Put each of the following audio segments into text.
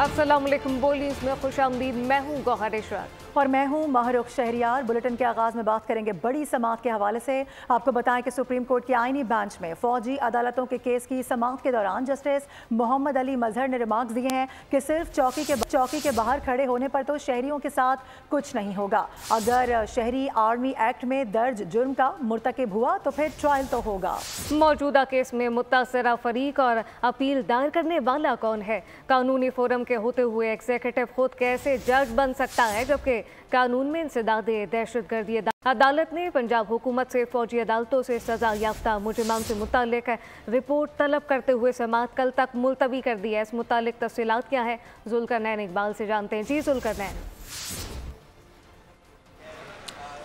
अस्सलाम वालेकुम। बोलीज में खुशामदीद। मैं हूँ गौहर इशरात और मैं हूँ महरुख शहरियार। बुलेटिन के आगाज़ में बात करेंगे बड़ी समाअत के हवाले से। आपको बताएं कि सुप्रीम कोर्ट की आईनी बेंच में फौजी अदालतों के केस की समाअत के दौरान जस्टिस मोहम्मद अली मजहर ने रिमार्क्स दिए हैं कि सिर्फ चौकी के बाहर खड़े होने पर तो शहरियों के साथ कुछ नहीं होगा। अगर शहरी आर्मी एक्ट में दर्ज जुर्म का मुर्तकिब हुआ तो फिर ट्रायल तो होगा। मौजूदा केस में मुतासरा फरीक और अपील दायर करने वाला कौन है? कानूनी फोरम के होते हुए एग्जीक्यूटिव खुद कैसे जज बन सकता है, जबकि कानून में इंसदादे दहशतगर्दी? अदालत ने पंजाब हुकूमत से फौजी अदालतों से सजा याफ्ता मुजरिमान से मुतालिक रिपोर्ट तलब करते हुए समाअत कल तक मुलतवी कर दी है। इस मुतालिक तफसीलात क्या है, जुल्करनैन इकबाल से जानते हैं। जी जुल्करनैन।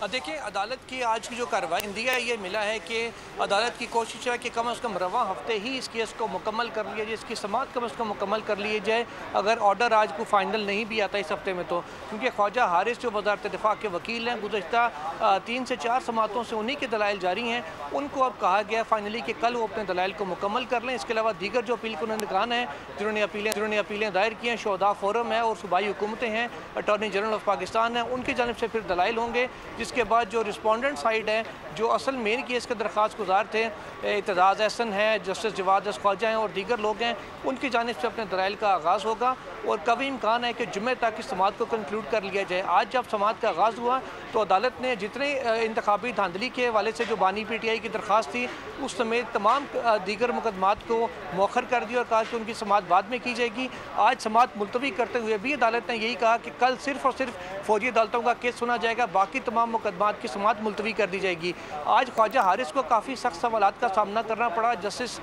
देखिए, अदालत की आज की जो कार्रवाई इंदिया ये मिला है कि अदालत की कोशिश है कि कम अज़ कम रवा हफ्ते ही इस केस को मुकम्मल कर लिया जाए, इसकी समाअत कम अज़ कम मुकम्मल कर लिए जाए। अगर ऑर्डर आज को फाइनल नहीं भी आता इस हफ्ते में तो, क्योंकि ख्वाजा हारिस जो वज़ारत दिफा के वकील हैं, गुज़श्ता 3 से 4 समाअतों से उन्हीं के दलाइल जारी हैं। उनको अब कहा गया फाइनली कि कल वो अपने दलाइल को मुकम्मल कर लें। इसके अलावा दीगर जो अपील कुनंदगान हैं जिन्होंने अपीलें दायर की हैं, शोधा फोरम है और सूबाई हुकूमतें हैं, अटॉर्नी जनरल ऑफ पाकिस्तान है, उनकी जानिब से फिर दलाइल होंगे। जिसके बाद जो रिस्पोंडेंट साइड है, जो असल मेन केस के दरख्वास्त गुजार थे, इत्तेजाज़ एहसन है, जस्टिस जवाद ख्वाजा हैं और दीगर लोग हैं, उनकी जानिब से अपने दलाइल का आगाज़ होगा और कभी इम्कान है कि जुम्मे तक इस समाअत को कंक्लूड कर लिया जाए। आज जब समाअत का आगाज़ हुआ तो अदालत ने जितने इंतखाबी धांधली के हवाले से जो बानी PTI की दरख्वास्त थी उस समेत तमाम दीगर मुकदमात को मौखर कर दिया और कहा कि उनकी समाअत बाद में की जाएगी। आज समाअत मुलतवी करते हुए भी अदालत ने यही कहा कि कल सिर्फ और सिर्फ फौजी अदालतों का केस सुना जाएगा, बाकी तमाम मुकदमात की समाअत मुलतवी कर दी जाएगी। आज ख्वाजा हारिस को काफ़ी सख्त सवालात का सामना करना पड़ा जस्टिस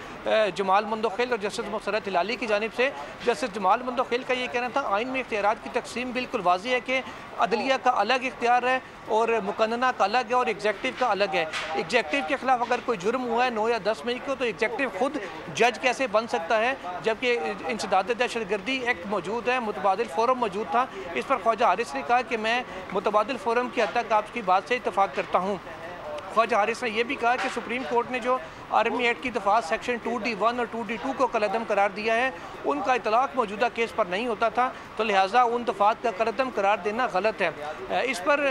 जमाल मंदोखेल और जस्टिस मुसरत हिलाली की जानिब से। जस्टिस जमाल मंदोखेल का ये कहना था आइन में इख्तियारात की तकसीम बिल्कुल वाज़ी है कि अदलिया का अलग इख्तियार है और मुकन्ना का अलग है और एग्जेक्टिव का अलग है। एग्जेक्टिव के खिलाफ अगर कोई जुर्म हुआ है 9 या 10 मई को तो एग्जेक्टिव खुद जज कैसे बन सकता है, जबकि इंसदाद दहशतगर्दी एक्ट मौजूद है, मुतबादिल फोरम मौजूद था। इस पर ख्वाजा हारिस ने कहा कि मैं मुतबादिल फोरम की हद तक आपकी बात से इत्तफाक करता हूँ। ख्वाजा हारिस ने यह भी कहा कि सुप्रीम कोर्ट ने जो आर्मी एक्ट की दफात सेक्शन 2D1 और 2D2 को कलअदम करार दिया है, उनका इतलाक मौजूदा केस पर नहीं होता था, तो लिहाजा उन दफात का कलअदम करार देना गलत है। इस पर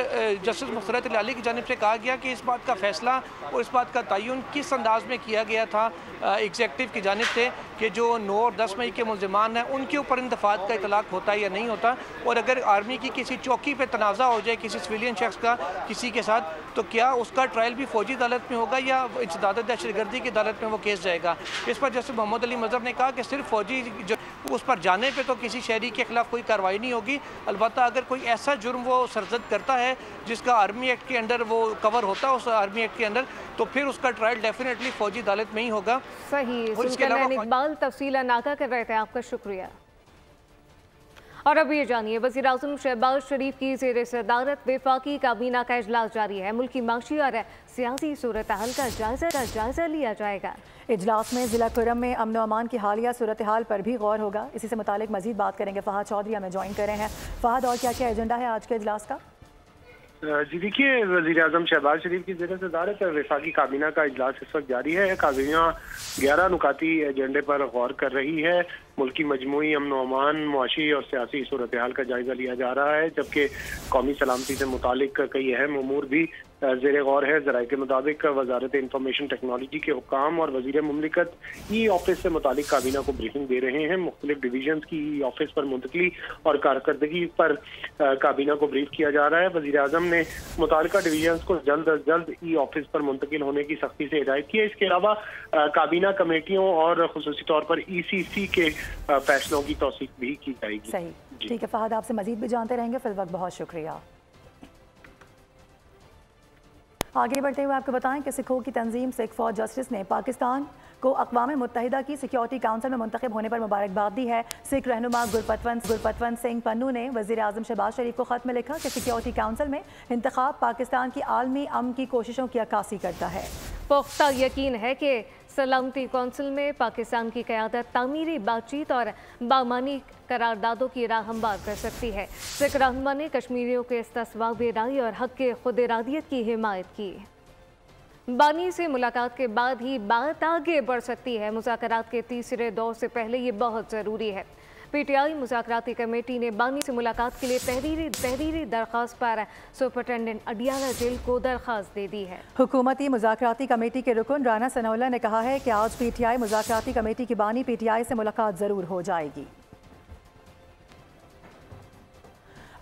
जस्टिस मुसरत हिलाली की जानिब से कहा गया कि इस बात का फैसला और इस बात का तयन किस अंदाज में किया गया था एग्जेक्टिव की जानिब से कि जो 9 और 10 मई के मुलजमान हैं उनके ऊपर इन दफात का इतलाक होता है या नहीं होता, और अगर आर्मी की किसी चौकी पर तनाज़ा हो जाए किसी सिविलियन शख्स का किसी के साथ, तो क्या उसका ट्रायल भी फौजी अदालत में होगा या इंसदाद दहशतगर्दी की अदालत में वो केस जाएगा। इस पर जस्टिस मोहम्मद अली मजहर ने कहा कि सिर्फ फौजी जो उस पर जाने पे तो किसी शहरी के खिलाफ कोई कार्रवाई नहीं होगी, अलबत्ता अगर कोई ऐसा जुर्म वो सरजद करता है जिसका आर्मी एक्ट के अंडर वो कवर होता है उस आर्मी एक्ट के अंदर, तो फिर उसका ट्रायल डेफिनेटली फौजी अदालत में ही होगा। सही। इकबाल तफसीला नाका कर रहे थे, आपका शुक्रिया। और अब ये जानिए, वज़ीर आज़म शहबाज शरीफ की ज़ेर सदारत वफाकी काबीना का इजलास जारी है। मुल्की माशी और सियासी सूरत हाल का जायजा लिया जाएगा। इजलास में ज़िला कुरम में अमन व अमान की हालिया सूरत हाल पर भी गौर होगा। इसी से मुतालिक मजीद बात करेंगे। फ़हद चौधरी हमें ज्वाइन कर रहे हैं। फ़हद, और क्या क्या एजेंडा है आज के इजलास का? जी देखिए, वज़ीर आज़म शहबाज शरीफ की ज़ेर सदारत वफाकी काबीना का इजलास इस वक्त जारी है। काबीना 11 नुकाती एजेंडे पर गौर कर रही है। मुल्की मजमूई अमन व अमान, मुआशी और सियासी सूरत हाल का जायजा लिया जा रहा है, जबकि कौमी सलामती से मुतालिक कई अहम उमूर भी ज़ेर गौर है। ज़राए के मुताबिक वजारत इंफॉर्मेशन टेक्नोलॉजी के हुक्काम और वज़ीर मुमलिकत ई ऑफिस से मुतालिक काबीना को ब्रीफिंग दे रहे हैं। मुख्तलिफ डिवीजन की ई ऑफिस पर मुंतकली और कारकर्दगी पर काबीना को ब्रीफ किया जा रहा है। वज़ीर आज़म ने मुतालिका डिवीजन को जल्द अज जल्द ई ऑफिस पर मुंतकिल होने की सख्ती से हिदायत की है। इसके अलावा काबीना कमेटियों और खुसूसी तौर पर ECC के फैसलों की तौसीक भी की जाएगी। सही, ठीक है फ़हद, आपसे मजीद भी जानते रहेंगे। फिल वक्त बहुत शुक्रिया। आगे बढ़ते हुए आपको बताएं कि सिखों की तंजीम सिख फॉर जस्टिस ने पाकिस्तान को अक़वाम मुत्तहिदा की सिक्योरिटी काउंसिल में मुंतखब होने पर मुबारकबाद दी है। सिख रहनुमा गुरपतवंत सिंह पन्नू ने वज़ीर आज़म शहबाज शरीफ को ख़त में लिखा कि सिक्योरिटी काउंसिल में इंतखाब पाकिस्तान की आलमी अमन की कोशिशों की अक्कासी करता है। पुख्ता यकीन है कि सलामती कौंसिल में पाकिस्तान की क़यादत तामीरी बातचीत और बामानी करारदादों की राह हमवार कर सकती है। सिख रहनुमा ने कश्मीरियों के इस्तिस्वाब राय और हक़ के खुद इरादियत की हिमायत की। बानी से मुलाकात के बाद ही बात आगे बढ़ सकती है। मुज़ाकरात के तीसरे दौर से पहले ये बहुत ज़रूरी है। पीटीआई मुज़ाकराती कमेटी ने बानी से मुलाकात के लिए तहरीरी दरख्वास्त पर सुपरिटेंडेंट अडियाला जेल को दरख्वास्त दे दी है। हुकूमती मुज़ाकराती कमेटी के रुकन राना सनाउल्लाह ने कहा है कि आज पीटीआई मुज़ाकराती कमेटी की बानी पीटीआई से मुलाकात ज़रूर हो जाएगी।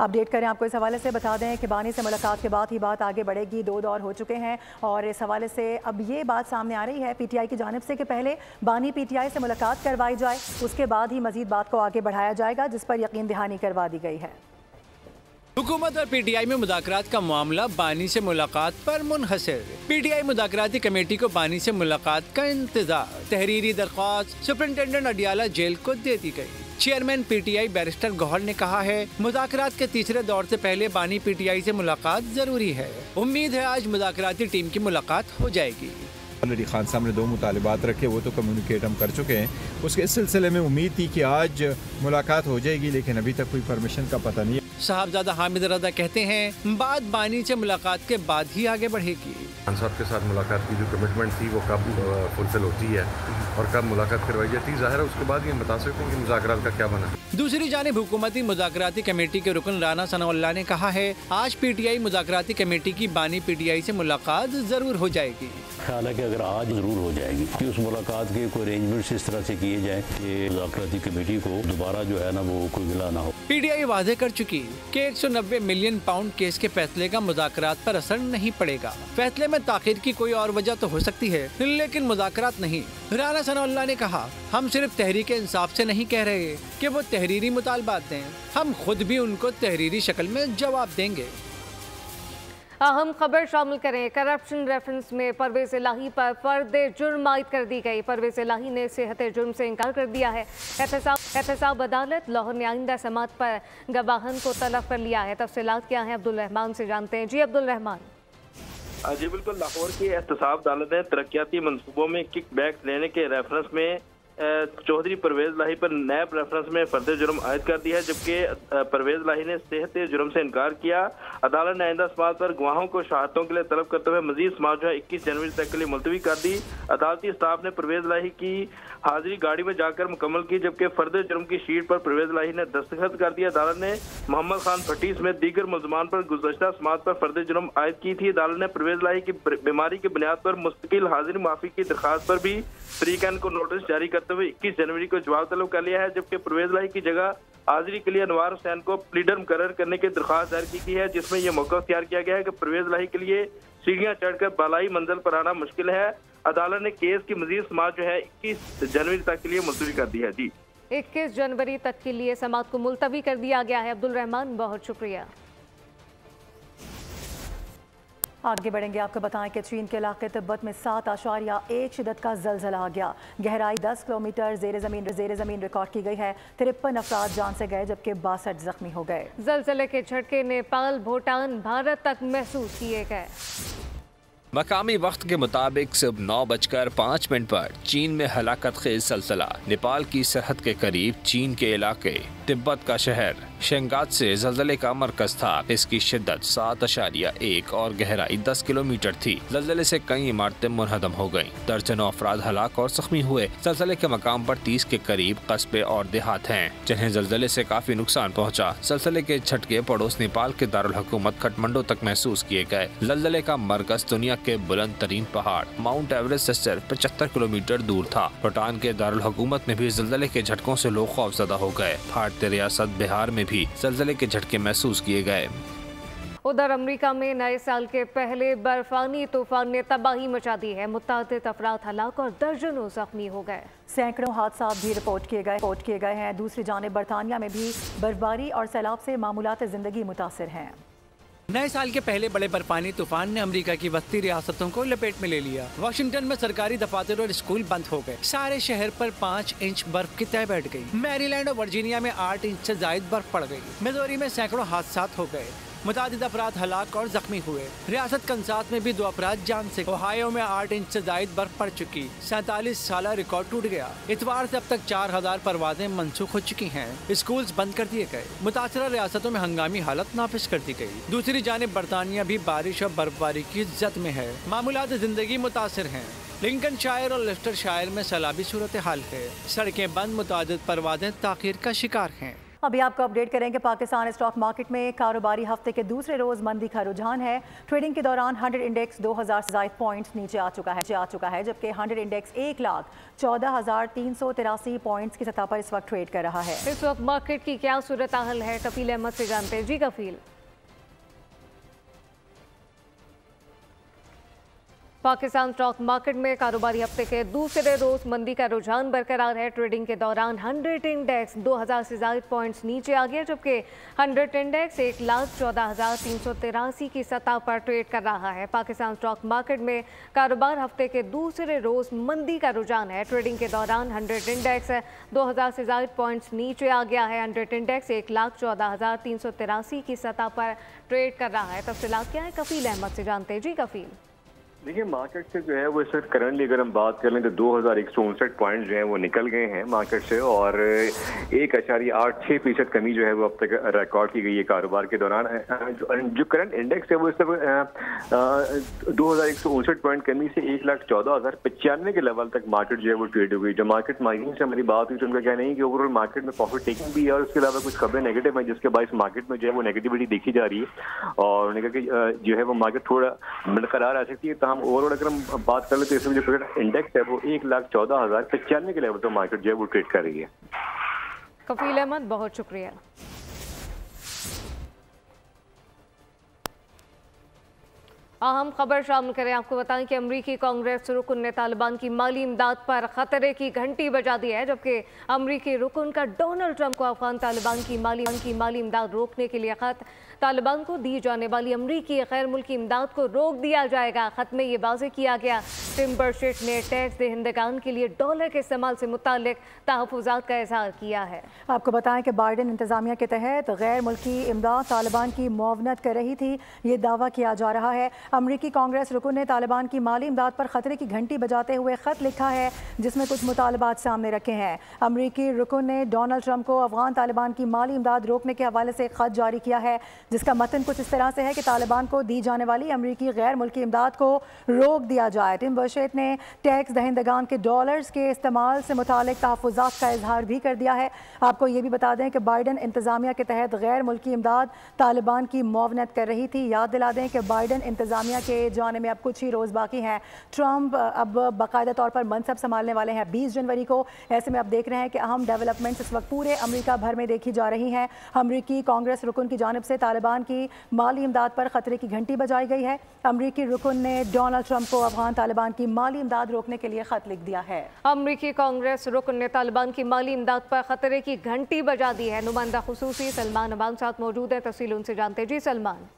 अपडेट करें आपको इस हवाले से बता दें कि बानी से मुलाकात के बाद ही बात आगे बढ़ेगी। 2 दौर हो चुके हैं और इस हवाले से अब ये बात सामने आ रही है पीटीआई की जानिब से कि पहले बानी पीटीआई से मुलाकात करवाई जाए, उसके बाद ही मजीद बात को आगे बढ़ाया जाएगा, जिस पर यकीन दहानी करवा दी गई है। हुकूमत और पीटीआई में मुज़ाकरात का मामला बानी से मुलाकात पर मुनहसर। पीटीआई मुज़ाकराती कमेटी को बानी से मुलाकात का इंतजार। तहरीरी दरख्वास्त सुपरिटेंडेंट अडियाला जेल को दे दी गई। चेयरमैन पीटीआई बैरिस्टर गौहर ने कहा है मुज़ाकरात के तीसरे दौर से पहले बानी पीटीआई से मुलाकात जरूरी है। उम्मीद है आज मुज़ाकराती टीम की मुलाकात हो जाएगी। ऑलरेडी खान साहब ने 2 मुतालिबात रखे, वो तो कम्युनिकेट हम कर चुके हैं। उसके इस सिलसिले में उम्मीद थी कि आज मुलाकात हो जाएगी, लेकिन अभी तक कोई परमिशन का पता नहीं है। साहबजादा हामिद रजा कहते हैं बात बानी से मुलाकात के बाद ही आगे बढ़ेगी। खान साहब के साथ मुलाकात की जो कमिटमेंट थी वो कब फुलफिल होती है और कब मुलाकात करवाई जाती है, ज़ाहिर है उसके बाद ये बता सकते हैं कि मुज़ाकरात का क्या बना। दूसरी जानिब हुकूमती मुज़ाकराती कमेटी के रुकन राना सनाउल्लाह ने कहा है आज पीटीआई मुज़ाकराती कमेटी की बानी पीटीआई से मुलाकात जरूर हो जाएगी। ख्याल है कि अगर आज जरूर हो जाएगी कि उस मुलाकात के कोई अरेंजमेंट्स इस तरह से किए जाए कि मुज़ाकराती कमेटी को दोबारा जो है ना वो कोई गिला ना हो। पीटीआई वादे कर चुकी कि 190 मिलियन पाउंड केस के फैसले का मुज़ाकरात पर असर नहीं पड़ेगा। फैसले में ताखीर की कोई और वजह तो हो सकती है, लेकिन मुज़ाकरात नहीं। राना सनाउल्लाह ने कहा हम सिर्फ तहरीक इंसाफ से नहीं कह रहे कि वो तहरीरी मुतालबात दें, हम खुद भी उनको तहरीरी शक्ल में जवाब देंगे। अहम खबर शामिल करें। करप्शन रेफरेंस में परवेज़ इलाही पर फर्द जुर्म आयद कर दी गई। परवेज़ इलाही ने सेहत जुर्म से इनकार कर दिया है। एहतसाब अदालत लाहौर ने आइंदा समात पर गवाहन को तलब कर लिया है। तफसीलात क्या हैं अब्दुल रहमान से जानते हैं। जी अब्दुल रहमान। जी बिल्कुल, लाहौर की एहतसाब अदालत ने तरक्याती मनसूबों में किक बैक लेने के रेफरेंस में चौधरी परवेज़ लाही पर नैब रेफरेंस में फर्द जुर्म आयद कर दिया है, जबकि परवेज़ लाही ने सेहत जुर्म से इनकार किया। अदालत ने आइंदा समात पर गवाहों को शहादतों के लिए तलब करते हुए मजीद समात जो है 21 जनवरी तक के लिए मुलतवी कर दी। अदालती स्टाफ ने परवेज़ लाही की हाजिरी गाड़ी में जाकर मुकम्मल की, जबकि फर्द जुर्म की शीट पर परवेज़ लाही ने दस्तखत कर दिया। अदालत ने मोहम्मद खान भट्टी समेत दीगर मुलजमान पर गुज़श्ता समात पर फर्द जुर्म आयद की थी। अदालत ने परवेज़ लाही की बीमारी की बुनियाद पर मुस्तकिल हाजिरी माफी की दरखास्त पर भी तरीक़ान को नोटिस जारी करते हुए 21 जनवरी को जवाब तलब कर लिया है, जबकि परवेज़ लाही की जगह हाजिरी के लिए अनवार हुसैन को प्लीडर मुकर्रर करने की दरखास्त दायर की गई है, जिसमें यह मौका इख्तियार किया गया है कि परवेज़ लाही के लिए सीढ़ियां चढ़कर बालाई मंजिल पर आना मुश्किल है। अदालत ने केस की मजीद समात जो है 21 जनवरी तक के लिए मुलतवी कर दी है। जी 21 जनवरी तक के लिए समात को मुलतवी कर दिया गया है। अब्दुल रहमान बहुत शुक्रिया। आगे बढ़ेंगे, आपको बताएं कि चीन के इलाके तिब्बत में 7.1 शिदत का जलजला आ गया। गहराई 10 किलोमीटर जेर ज़मीन रिकॉर्ड की गई है। 53 अफराद जान से गए जबकि 62 जख्मी हो गए। जलजले के झटके नेपाल, भूटान, भारत तक महसूस किए गए। मकामी वक्त के मुताबिक सुबह 9:05 पर चीन में हलाकत खेज सलसला। नेपाल की सरहद के करीब चीन के इलाके तिब्बत का शहर शेंगात से जलजले का मरकज था। इसकी शिद्दत 7.1 और गहराई 10 किलोमीटर थी। जलजले से कई इमारतें मुनहदम हो गयी। दर्जनों अफराद हलाक और जख्मी हुए। जलजले के मकाम पर 30 के करीब कस्बे और देहात हैं जिन्हें जलजले से काफी नुकसान पहुँचा। जलजले के झटके पड़ोस नेपाल के दारुल हुकूमत काठमांडू तक महसूस किए गए। जलजले का मरकज दुनिया के बुलंद तरीन पहाड़ माउंट एवरेस्ट से सिर्फ 75 किलोमीटर दूर था। भूटान के दारुल हुकूमत में भी जलजले के झटकों से लोग खौफजदा हो गए। भारतीय रियासत बिहार में भी जलजले के झटके महसूस किए गए। उधर अमेरिका में नए साल के पहले बर्फानी तूफान ने तबाही मचा दी है। मुतादिद अफराद हलाक और दर्जनों जख्मी हो गए। सैकड़ों हादसा भी रिपोर्ट किए गए हैं। दूसरी जानिब बरतानिया में भी बर्फबारी और सैलाब से मामूलात जिंदगी मुतासिर हैं। नए साल के पहले बड़े बर्फानी तूफान ने अमेरिका की वस्ती रियासतों को लपेट में ले लिया। वाशिंगटन में सरकारी दफातर और स्कूल बंद हो गए। सारे शहर पर 5 इंच बर्फ की तह बैठ गई। मैरीलैंड और वर्जीनिया में 8 इंच से ज्यादा बर्फ पड़ गई। मिजोरी में सैकड़ों हादसा हो गए। मुतादिद अफराद हलाक और जख्मी हुए। रियासत कंसास में भी 2 अफराद जान से। ओहायो में 8 इंच से ज्यादा बर्फ पड़ चुकी। 47 साला रिकॉर्ड टूट गया। इतवार से अब तक 4000 परवाजें मनसूख हो चुकी हैं। स्कूल्स बंद कर दिए गए। मुतासरा रियासतों में हंगामी हालत नाफिज कर दी गई। दूसरी जानिब बरतानिया भी बारिश और बर्फबारी की जद में है। मामूलात जिंदगी मुतासिर हैं। लिंकनशायर और लेस्टरशायर में सैलाबी सूरत हाल है। सड़कें बंद, मुतादिद परवाज़ें ताख़ीर का शिकार हैं। अभी आपको अपडेट करेंगे पाकिस्तान स्टॉक मार्केट में कारोबारी हफ्ते के दूसरे रोज मंदी का रुझान है। ट्रेडिंग के दौरान 100 इंडेक्स 2000 से ज़ायद पॉइंट्स नीचे आ चुका है जबकि 100 इंडेक्स 1,14,383 पॉइंट्स की सतह पर इस वक्त ट्रेड कर रहा है। इस वक्त मार्केट की क्या सूरत हाल है, कफील अहमद से जानते हैं। जी कफील, पाकिस्तान स्टॉक मार्केट में कारोबारी हफ्ते के दूसरे रोज मंदी का रुझान बरकरार है। ट्रेडिंग के दौरान 100 इंडेक्स 2000 से ज़ायद पॉइंट्स नीचे आ गया जबकि 100 इंडेक्स 1,14,383 की सतह पर ट्रेड कर रहा है। पाकिस्तान स्टॉक मार्केट में कारोबार हफ्ते के दूसरे रोज मंदी का रुझान है। ट्रेडिंग के दौरान 100 इंडेक्स 2000 से ज़ायद पॉइंट्स नीचे आ गया है। 100 इंडेक्स 1,14,383 की सतह पर ट्रेड कर रहा है। तफसीलात क्या है, कफील अहमद से जानते हैं। जी कफील, देखिए मार्केट से जो है वो इस वक्त करंटली अगर हम बात कर लें तो 2159 पॉइंट जो है वो निकल गए हैं मार्केट से और 1.86% कमी जो है वो अब तक रिकॉर्ड की गई है कारोबार के दौरान। जो करंट इंडेक्स है वो इस वक्त 2159 पॉइंट कमी से 1,14,095 के लेवल तक मार्केट जो है वो ट्रेड हो गई। जब मार्केट मार्जिन से हमारी बात हुई तो उनका कहना है कि ओवरऑल मार्केट में प्रॉफिट टेकिंग भी है और उसके अलावा कुछ खबरें नेगेटिव है जिसके बायस मार्केट में जो है वो नेगेटिविटी देखी जा रही है और उन्होंने कहा कि जो है वो मार्केट थोड़ा बरकरार आ सकती है। हम ओवरऑल अगर हम बात कर लेते हैं इसमें जो इंडेक्स है वो 1,14,095 के लेवल पर मार्केट जो है वो ट्रेड कर रही है। कफील अहमद, बहुत शुक्रिया। अहम खबर शामिल करें, आपको बताएं कि अमरीकी कांग्रेस रुकन ने तालिबान की माली इमदाद पर खतरे की घंटी बजा दी है जबकि अमरीकी रुकन का डोनाल्ड ट्रंप को अफगान तालिबान की माली इमदाद रोकने के लिए खत। तालिबान को दी जाने वाली अमरीकी गैर मुल्की इमदाद को रोक दिया जाएगा। खत में ये वाज़ेह किया गया। टिम बर्शेट ने टैक्स दहिंदगान के लिए डॉलर के इस्तेमाल से मुताल्लिक तहफ़्फ़ुज़ात का इज़हार किया है। आपको बताएं कि बाइडेन इंतज़ामिया के तहत गैर मुल्की इमदाद तालिबान की मुआवनत कर रही थी, ये दावा किया जा रहा है। अमरीकी कांग्रेस रुकन ने तालिबान की माली इमदाद पर खतरे की घंटी बजाते हुए खत लिखा है जिसमें कुछ मुतालबात सामने रखे हैं। अमरीकी रुकन ने डोनाल्ड ट्रंप को अफगान तालिबान की माली इमदाद रोकने के हवाले से खत जारी किया है जिसका मतन कुछ इस तरह से है कि तालिबान को दी जाने वाली अमरीकी गैर मुल्की इमदाद को रोक दिया जाए। टिम बर्शेट ने टैक्स दहिंदगान के डॉलर्स के इस्तेमाल से मुतालिक तहफ़्फ़ुज़ात का इजहार भी कर दिया है। आपको ये भी बता दें कि बाइडेन इंतज़ामिया के तहत गैर मुल्की इमदाद तालिबान की मुआवनत कर रही थी। याद दिला दें कि बाइडेन इंतज़ामिया के जाने में अब कुछ ही रोज़ बाकी हैं। ट्रंप अब बाकायदा तौर पर मनसब संभालने वाले हैं 20 जनवरी को। ऐसे में अब देख रहे हैं कि अहम डेवलपमेंट्स इस वक्त पूरे अमेरिका भर में देखी जा रही हैं। अमरीकी कांग्रेस रुकन की जानिब से तालिबान की माली इमदाद पर खतरे की घंटी बजाई गई है। अमरीकी रुकन ने डोनाल्ड ट्रंप को अफगान तालिबान की माली इमदाद रोकने के लिए खत लिख दिया है। अमरीकी कांग्रेस रुकन ने तालिबान की माली इमदाद पर खतरे की घंटी बजा दी है। नुमाइंदा खुसूसी सलमान अमान साथ मौजूद है, तफसील उनसे जानते हैं। जी सलमान।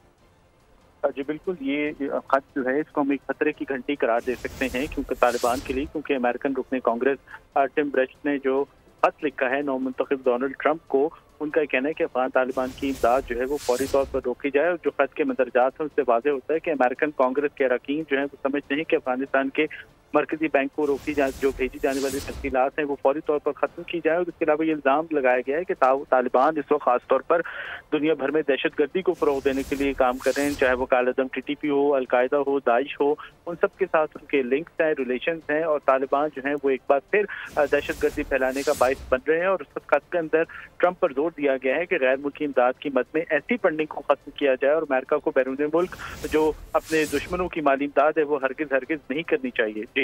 जी बिल्कुल, ये खत जो है इसको हम एक खतरे की घंटी करार दे सकते हैं क्योंकि तालिबान के लिए, क्योंकि अमेरिकन रुकन कांग्रेस टिम बर्शेट ने जो खत लिखा है नौमुंतखब डोनाल्ड ट्रंप को, उनका कहना है कि अफगान तालिबान की इमदाद जो है वो फौरी तौर पर रोकी जाए। और जो खत के मंदरजात हैं उससे वाज़ेह होता है कि अमेरिकन कांग्रेस के अरकान जो है वो समझते हैं कि अफगानिस्तान के मरकजी बैंक को रोकी जाए, जो भेजी जाने वाली तफसीलात हैं वो फौरी तौर पर खत्म की जाए। और इसके अलावा ये इल्ज़ाम लगाया गया है कि तालिबान इस वक्त खासतौर पर दुनिया भर में दहशतगर्दी को फ़रोग़ देने के लिए काम कर रहे हैं, चाहे वो कालअदम TTP हो, अलकायदा हो, दाइश हो, उन सब के साथ उनके लिंक्स हैं, रिलेशन हैं और तालिबान जो है वो एक बार फिर दहशतगर्दी फैलाने का बाइस बन रहे हैं। और उस खत के अंदर ट्रंप पर जोर दिया गया है कि गैर मुल्की इमदाद की मद में ऐसी फंडिंग को खत्म किया जाए और अमेरिका को बैरून मुल्क जो अपने दुश्मनों की माली इमदाद है वो हरगिज़ नहीं करनी चाहिए। जी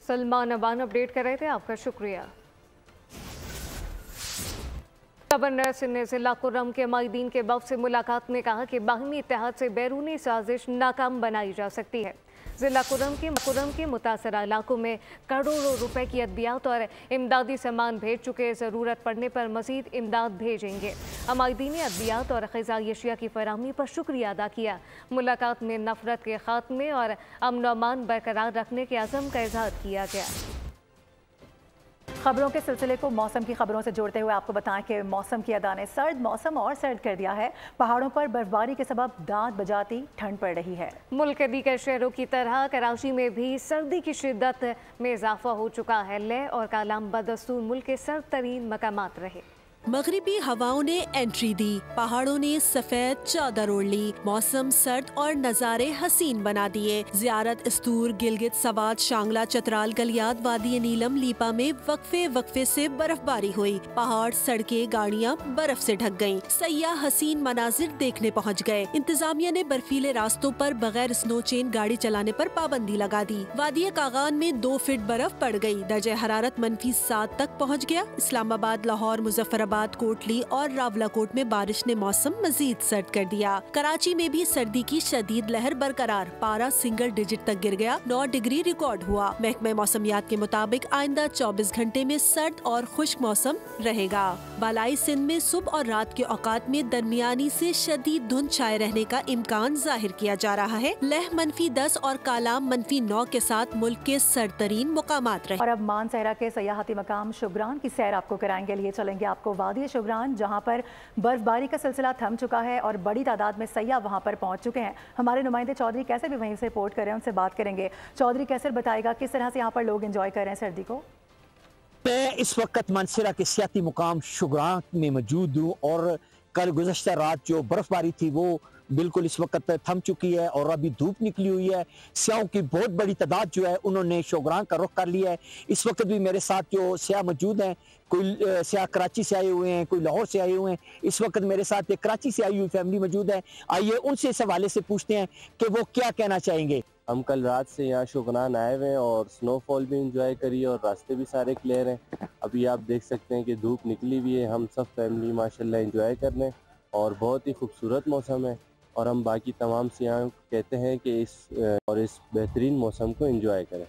सलमान अबान अपडेट कर रहे थे, आपका शुक्रिया। गवर्नर ने ज़िला कुर्रम के माहिदीन के वफ़द से मुलाकात में कहा कि बाहमी इत्तेहाद से बैरूनी साजिश नाकाम बनाई जा सकती है। ज़िला कुर्रम के मुतासरा इलाकों में करोड़ों रुपए की अद्वियात और इमदादी सामान भेज चुके, ज़रूरत पड़ने पर मज़ीद इमदाद भेजेंगे। माहिदीन ने अद्वियात और ग़िज़ाई अशिया की फराहमी पर शुक्रिया अदा किया। मुलाकात में नफरत के खात्मे और अमन अमान बरकरार रखने के अज़म का इज़हार किया गया। खबरों के सिलसिले को मौसम की खबरों से जोड़ते हुए आपको बताएं कि मौसम की अदा ने सर्द मौसम और सर्द कर दिया है। पहाड़ों पर बर्फबारी के सबब दांत बजाती ठंड पड़ रही है। मुल्क के दीगर शहरों की तरह कराची में भी सर्दी की शिद्दत में इजाफा हो चुका है। लेह और कालाम बदस्तूर मुल्क के सर्द तरीन मकामात रहे। मगरिबी हवाओं ने एंट्री दी, पहाड़ों ने सफेद चादर ओढ़ ली, मौसम सर्द और नज़ारे हसीन बना दिए। ज़ियारत, इस्तूर, गिलगित, सवात, शांगला, चतराल, गलियात, वादी नीलम, लीपा में वक्फे से बर्फबारी हुई। पहाड़, सड़कें, गाड़ियाँ बर्फ से ढक गयीं। सयाह हसीन मनाजिर देखने पहुँच गए। इंतजामिया ने बर्फीले रास्तों पर बगैर स्नो चेन गाड़ी चलाने पर पाबंदी लगा दी। वादी कागान में 2 फीट बर्फ पड़ गई। दर्जे हरारत -7 तक पहुँच गया। इस्लामाबाद, लाहौर, मुजफ्फराबाद, कोटली और रावलाकोट में बारिश ने मौसम मजीद सर्द कर दिया। कराची में भी सर्दी की शदीद लहर बरकरार, पारा सिंगल डिजिट तक गिर गया। 9 डिग्री रिकॉर्ड हुआ। महकमे मौसमियात के मुताबिक आइंदा 24 घंटे में सर्द और खुश्क मौसम रहेगा। बालाई सिंध में सुबह और रात के औकात में दरमियानी से शदीद धुंध छाए रहने का इम्कान जाहिर किया जा रहा है। लह -10 और कालाम -9 के साथ मुल्क के सर्दतरीन मुकामात रहे। और अब मानसहरा के सयाहती मकाम शुगरान की सैर आपको कराएंगे। लिए चलेंगे आपको वादी शुगरान, जहां पर बर्फबारी का सिलसिला थम चुका है और बड़ी तादाद में सयाह वहां पर पहुंच चुके हैं। हमारे नुमाइंदे चौधरी कैसर भी वहीं से रिपोर्ट कर रहे हैं, उनसे बात करेंगे। चौधरी कैसर बताएगा किस तरह से यहाँ पर लोग एंजॉय कर रहे हैं सर्दी को। मैं इस वक्त मानसहरा के सियाती मुकाम शुगरान में मौजूद हूँ और कल गुज़श्ता रात जो बर्फबारी थी वो बिल्कुल इस वक्त थम चुकी है और अभी धूप निकली हुई है। सियाहों की बहुत बड़ी तादाद जो है उन्होंने शुगरान का रुख कर लिया है। इस वक्त भी मेरे साथ जो सियाह मौजूद हैं, कोई सियाह कराची से आए हुए हैं, कोई लाहौर से आए हुए हैं। इस वक्त मेरे साथ एक कराची से आई हुई फैमिली मौजूद है। आइए उनसे इस हवाले से पूछते हैं कि वो क्या कहना चाहेंगे। हम कल रात से यहाँ शुगरान आए हुए हैं और स्नोफॉल भी इंजॉय करी और रास्ते भी सारे क्लियर हैं। अभी आप देख सकते हैं कि धूप निकली हुई है। हम सब फैमिली माशाल्लाह इंजॉय कर रहे हैं और बहुत ही खूबसूरत मौसम है और हम बाकी तमाम सियाह कहते हैं कि इस बेहतरीन मौसम को एंजॉय करें।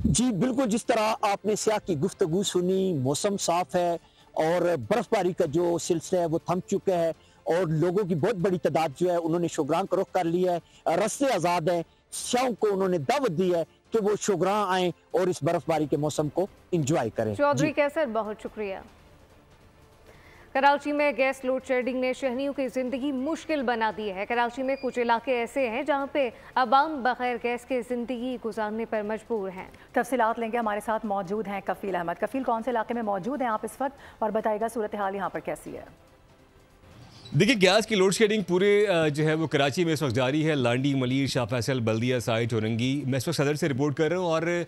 जी बिल्कुल, जिस तरह आपने सियाह की गुफ्तगू सुनी, मौसम साफ है और बर्फबारी का जो सिलसिला है वो थम चुका है और लोगों की बहुत बड़ी तादाद जो है उन्होंने शुगरान का रुख कर लिया है। रास्ते आज़ाद हैं। सियाहों को उन्होंने दावत दी है कि वो शुगरान आएँ और इस बर्फबारी के मौसम को इंजॉय करें। चौधरी कैसर, बहुत शुक्रिया। कराची में गैस लोड शेडिंग ने शहरियों की जिंदगी मुश्किल बना दी है। कराची में कुछ इलाके ऐसे हैं जहां पे अवाम बगैर गैस के जिंदगी गुजारने पर मजबूर हैं। तफसीलात लेंगे, हमारे साथ मौजूद हैं कफील अहमद। कफील, कौन से इलाके में मौजूद हैं आप इस वक्त और बताइएगा सूरत हाल यहाँ पर कैसी है। देखिए, गैस की लोड शेडिंग पूरे जो है वो कराची में इस वक्त जारी है। लांडी, मलीर, शाह फैसल, बल्दिया, साइट, औरंगी। मैं इस वक्त सदर से रिपोर्ट कर रहा हूँ और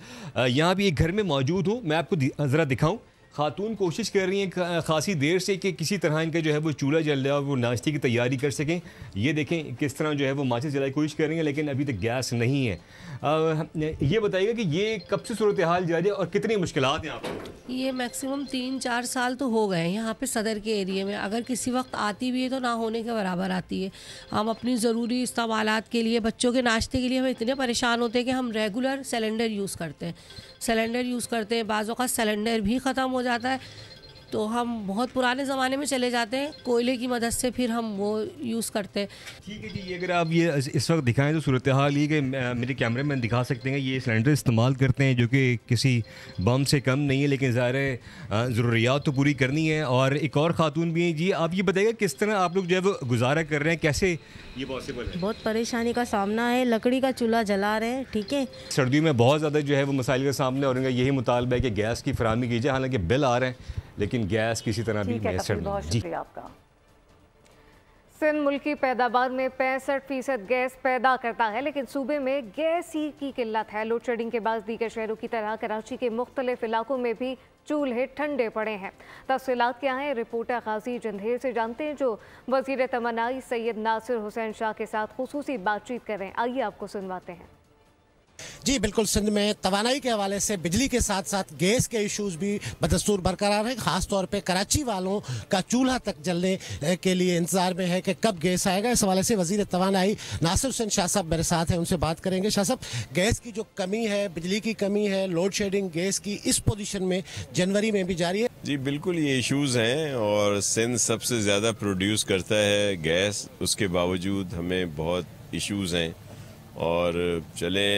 यहाँ भी एक घर में मौजूद हूँ। मैं आपको ज़रा दिखाऊँ। खातून कोशिश कर रही हैं खासी देर से कि किसी तरह इनका जो है वो चूल्हा जल रहा है और वो नाश्ते की तैयारी कर सकें। ये देखें किस तरह जो है वो माचिस जलाने की कोशिश कर रही हैं लेकिन अभी तक गैस नहीं है। ये बताइएगा कि ये कब से सूरत हाल जारी है और कितनी मुश्किलात हैं आपको? ये मैक्सिमम 3-4 साल तो हो गए हैं यहाँ पे सदर के एरिया में। अगर किसी वक्त आती भी है तो ना होने के बराबर आती है। हम अपनी ज़रूरी इस्तेमालात के लिए, बच्चों के नाश्ते के लिए हम इतने परेशान होते हैं कि हम रेगुलर सिलेंडर यूज़ करते हैं। बाज़ औक़ात सिलेंडर भी ख़त्म हो जाता है तो हम बहुत पुराने ज़माने में चले जाते हैं, कोयले की मदद से फिर हम वो यूज़ करते हैं। ठीक है जी, अगर आप ये इस वक्त दिखाएं तो सूरत हाल ये कि मेरे कैमरे मैन दिखा सकते हैं। ये सिलेंडर इस्तेमाल करते हैं जो कि किसी बम से कम नहीं है, लेकिन ज़ाहिर ज़रूरियात तो पूरी करनी है। और एक और ख़ातून भी हैं। जी, आप ये बताइएगा किस तरह आप लोग जो है वो गुजारा कर रहे हैं, कैसे ये पॉसिबल है? बहुत परेशानी का सामना है, लकड़ी का चूल्हा जला रहे हैं। ठीक है, सर्दियों में बहुत ज़्यादा जो है वो मसाइल के सामने और इनका यही मुतालबा है कि गैस की फराहमी कीजिए। हालांकि बिल आ रहे हैं लेकिन गैस किसी तरह भी मैसर नहीं। आपका सिंध मुल्क की पैदावार में 65% गैस पैदा करता है लेकिन सूबे में गैस ही की किल्लत है। लोड शेडिंग के बाद दीगर शहरों की तरह कराची के मुख्तलिफ इलाकों में भी चूल्हे ठंडे पड़े हैं। तफसीलात क्या हैं, रिपोर्टर गाजी जंधेर से जानते हैं जो वजीर तमन्नाई सैयद नासिर हुसैन शाह के साथ खुसूसी बातचीत कर रहे हैं। आइए आपको सुनवाते हैं। जी बिल्कुल, सिंध में तवानाई के हवाले से बिजली के साथ साथ गैस के इशूज भी बदस्तूर बरकरार है। ख़ास तौर पे कराची वालों का चूल्हा तक जलने के लिए इंतज़ार में है कि कब गैस आएगा। इस हवाले से वज़ीर तवानाई नासिर हुसैन शाह साहब मेरे साथ हैं, उनसे बात करेंगे। शाह साहब, गैस की जो कमी है, बिजली की कमी है, लोड शेडिंग गैस की इस पोजीशन में जनवरी में भी जारी है। जी बिल्कुल, ये इशूज़ हैं और सिंध सबसे ज़्यादा प्रोड्यूस करता है गैस, उसके बावजूद हमें बहुत इशूज़ हैं। और चले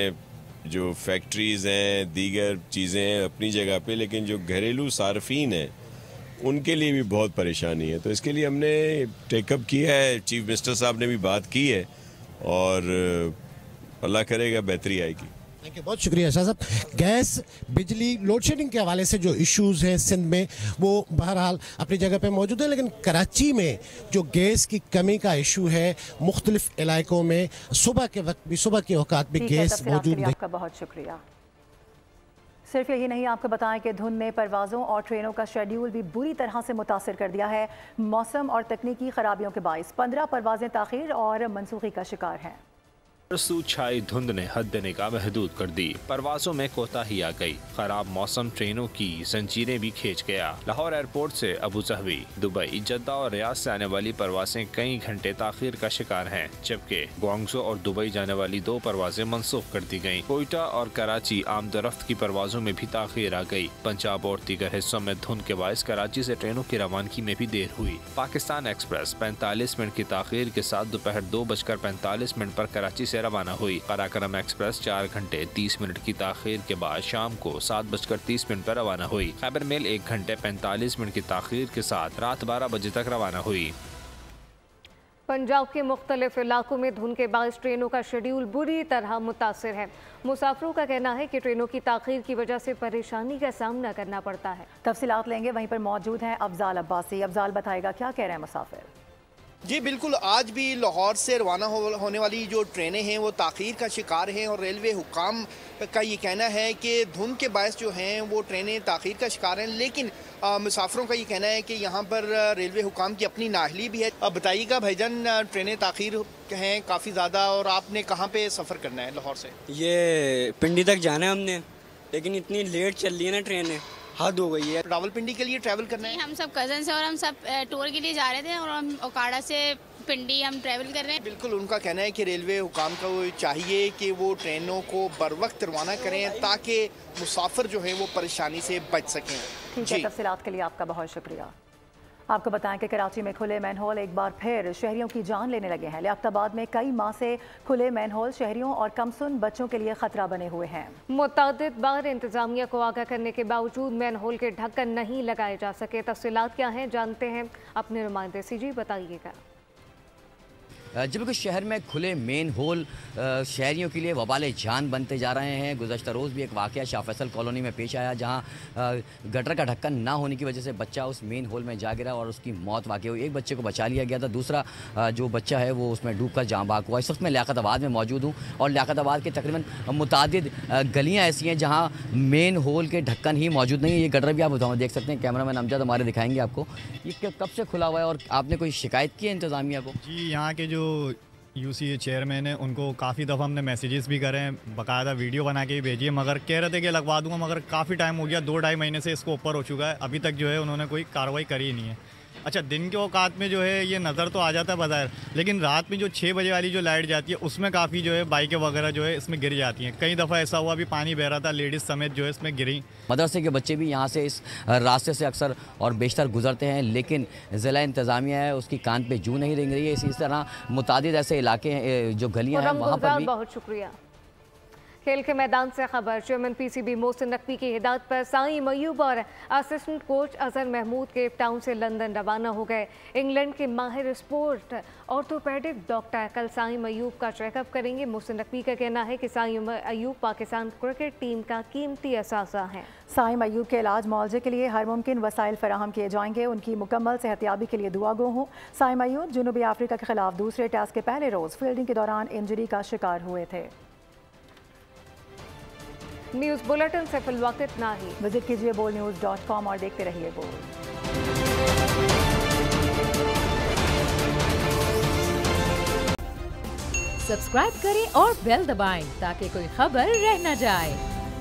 जो फैक्ट्रीज़ हैं, दीगर चीज़ें हैं अपनी जगह पे, लेकिन जो घरेलू सार्फिन हैं उनके लिए भी बहुत परेशानी है। तो इसके लिए हमने टेकअप किया है, चीफ मिनिस्टर साहब ने भी बात की है और अल्लाह करेगा बेहतरी आएगी। थैंक यू, बहुत शुक्रिया शाह साहब। गैस, बिजली, लोड शेडिंग के हवाले से जो इश्यूज़ हैं सिंध में वो बहरहाल अपनी जगह पे मौजूद है, लेकिन कराची में जो गैस की कमी का इशू है मुख्तलिफ इलाकों में सुबह के वक्त भी, सुबह के औकात भी गैस मौजूद नहीं। आपका बहुत शुक्रिया। सिर्फ यही नहीं, आपको बताएं कि धुंध ने परवाज़ों और ट्रेनों का शेड्यूल भी बुरी तरह से मुतासर कर दिया है। मौसम और तकनीकी खराबियों के बाइस 15 परवाज़ें ताख़ीर और मनसूखी का शिकार हैं। परसू छाई धुंध ने हद निगाह महदूद कर दी, परवाजों में कोताही आ गई, खराब मौसम ट्रेनों की जंजीरें भी खींच गया। लाहौर एयरपोर्ट से अबू ज़हबी, दुबई, जद्दा और रियाद से आने वाली परवाजें कई घंटे ताखीर का शिकार हैं, जबकि ग्वांगझो और दुबई जाने वाली 2 परवाजें मनसूख कर दी गयी। कोयटा और कराची आमदरफ्त की परवाजों में भी ताखीर आ गई। पंजाब और दीगर हिस्सों में धुंध के बायस कराची से ट्रेनों की रवानगी में भी देर हुई। पाकिस्तान एक्सप्रेस 45 मिनट की ताखीर के साथ दोपहर 2:45 पर कराची से रवाना हुई। कराकरम एक्सप्रेस 4 घंटे 30 मिनट की ताखीर के बाद शाम को 7:30 पर रवाना हुई। खैबर मेल 1 घंटे 45 मिनट की ताखीर के साथ रात 12 बजे तक रवाना हुई। पंजाब के मुख्तलिफ इलाकों में धुंध के बायस ट्रेनों का शेड्यूल बुरी तरह मुतासिर है। मुसाफिरों का कहना है कि ट्रेनों की ताखीर की वजह से परेशानी का सामना करना पड़ता है। तफसीलात लेंगे, वहीं पर मौजूद हैं अफजाल अब्बासी। अफजाल बताएगा क्या कह रहे हैं मुसाफिर। जी बिल्कुल, आज भी लाहौर से रवाना होने वाली जो ट्रेनें हैं वो ताख़ीर का शिकार हैं और रेलवे हुकाम का ये कहना है कि धुंध के बायस जो हैं वो ट्रेनें ताख़ीर का शिकार हैं। लेकिन मुसाफिरों का ये कहना है कि यहाँ पर रेलवे हुकाम की अपनी नाअहली भी है। अब बताइएगा भाईजान, ट्रेनें ताख़ीर हैं काफ़ी ज़्यादा और आपने कहाँ पे सफ़र करना है लाहौर से? ये पिंडी तक जाना है हमने, लेकिन इतनी लेट चल रही है ना ट्रेनें, हद हो गई है। रावलपिंडी के लिए ट्रैवल करना है? हम सब कजन से और हम सब टूर के लिए जा रहे थे और हम ओकाड़ा से पिंडी हम ट्रैवल कर रहे हैं। बिल्कुल, उनका कहना है कि रेलवे हुकाम को चाहिए कि वो ट्रेनों को बर वक्त रवाना करें ताकि मुसाफिर जो है वो परेशानी से बच सकें। ठीक है, तफसीलात के लिए आपका बहुत शुक्रिया। आपको बताएं कि कराची में खुले मैनहोल एक बार फिर शहरियों की जान लेने लगे हैं। लियाकताबाद में कई माह से खुले मैनहोल शहरियों और कमसुन बच्चों के लिए खतरा बने हुए हैं। मुतअद्दिद बार इंतजामिया को आगाह करने के बावजूद मैनहोल के ढक्कन नहीं लगाए जा सके। तफसीलात क्या हैं जानते हैं अपने नुमाइंदे से, जी बताइएगा। जब कि शहर में खुले मेन होल शहरियों के लिए वबाल जान बनते जा रहे हैं। गुज़श्ता रोज़ भी एक वाक़या शाह फैसल कॉलोनी में पेश आया, जहां गटर का ढक्कन ना होने की वजह से बच्चा उस मेन होल में जा गिरा और उसकी मौत वाक़ हुई। एक बच्चे को बचा लिया गया था, दूसरा जो बच्चा है वो उसमें डूब कर जाँ बाग हुआ। इस वक्त मैं लियाकताबाद में मौजूद हूँ और लियाकताबाद के तकरीबन मुतादिद गलियाँ ऐसी हैं जहाँ मेन होल के ढक्कन ही मौजूद नहीं है। ये गटर भी आप देख सकते हैं, कैमरा मैन अमजद हमारे दिखाएंगे आपको। ये कब से खुला हुआ है और आपने कोई शिकायत की है इंतज़ामिया को? जी, यहाँ के जो यूसी चेयरमैन है उनको काफ़ी दफ़ा हमने मैसेजेस भी करे हैं, बाकायदा वीडियो बना के भी भेजी है, मगर कह रहे थे कि लगवा दूंगा, मगर काफ़ी टाइम हो गया, 2-2.5 महीने से इसको ऊपर हो चुका है, अभी तक जो है उन्होंने कोई कार्रवाई करी ही नहीं है। अच्छा, दिन के औकात में जो है ये नज़र तो आ जाता है बाज़ार, लेकिन रात में जो 6 बजे वाली जो लाइट जाती है उसमें काफ़ी जो है बाइकें वगैरह जो है इसमें गिर जाती हैं। कई दफ़ा ऐसा हुआ, भी पानी बह रहा था, लेडीज़ समेत जो है इसमें गिरी। मदरसे के बच्चे भी यहाँ से इस रास्ते से अक्सर और बेशतर गुजरते हैं, लेकिन ज़िला इंतज़ामिया है उसकी कान पे जू नहीं रेंग रही है। इसी तरह मुतादिद ऐसे इलाके हैं जो गलियाँ हैं वहाँ पर भी। बहुत शुक्रिया। खेल के मैदान से खबर। चेयरमैन पीसीबी मोहसिन नकवी की हिदायत पर साईं मयूब और assistant coach Azhar Mahmood Cape Town से लंदन रवाना हो गए। इंग्लैंड के माहिर स्पोर्ट ऑर्थोपेडिक डॉक्टर कल साईं मयूब का चेकअप करेंगे। मोहसिन नकवी का कहना है कि साईं मयूब पाकिस्तान क्रिकेट टीम का कीमती असासा है। साईं मयूब के इलाज मुआवजे के लिए हर मुमकिन वसाइल फराहम किए जाएंगे। उनकी मुकम्मल सेहतियाबी के लिए दुआ गो हूँ। साईं मयूब जनूबी अफ्रीका के खिलाफ दूसरे टेस्ट के पहले रोज़ फील्डिंग के दौरान इंजरी का शिकार हुए थे। न्यूज़ बुलेटिन से फिल वक्त इतना ही। विजिट कीजिए bolnews.com और देखते रहिए बोल। सब्सक्राइब करें और बेल दबाएं ताकि कोई खबर रह न जाए।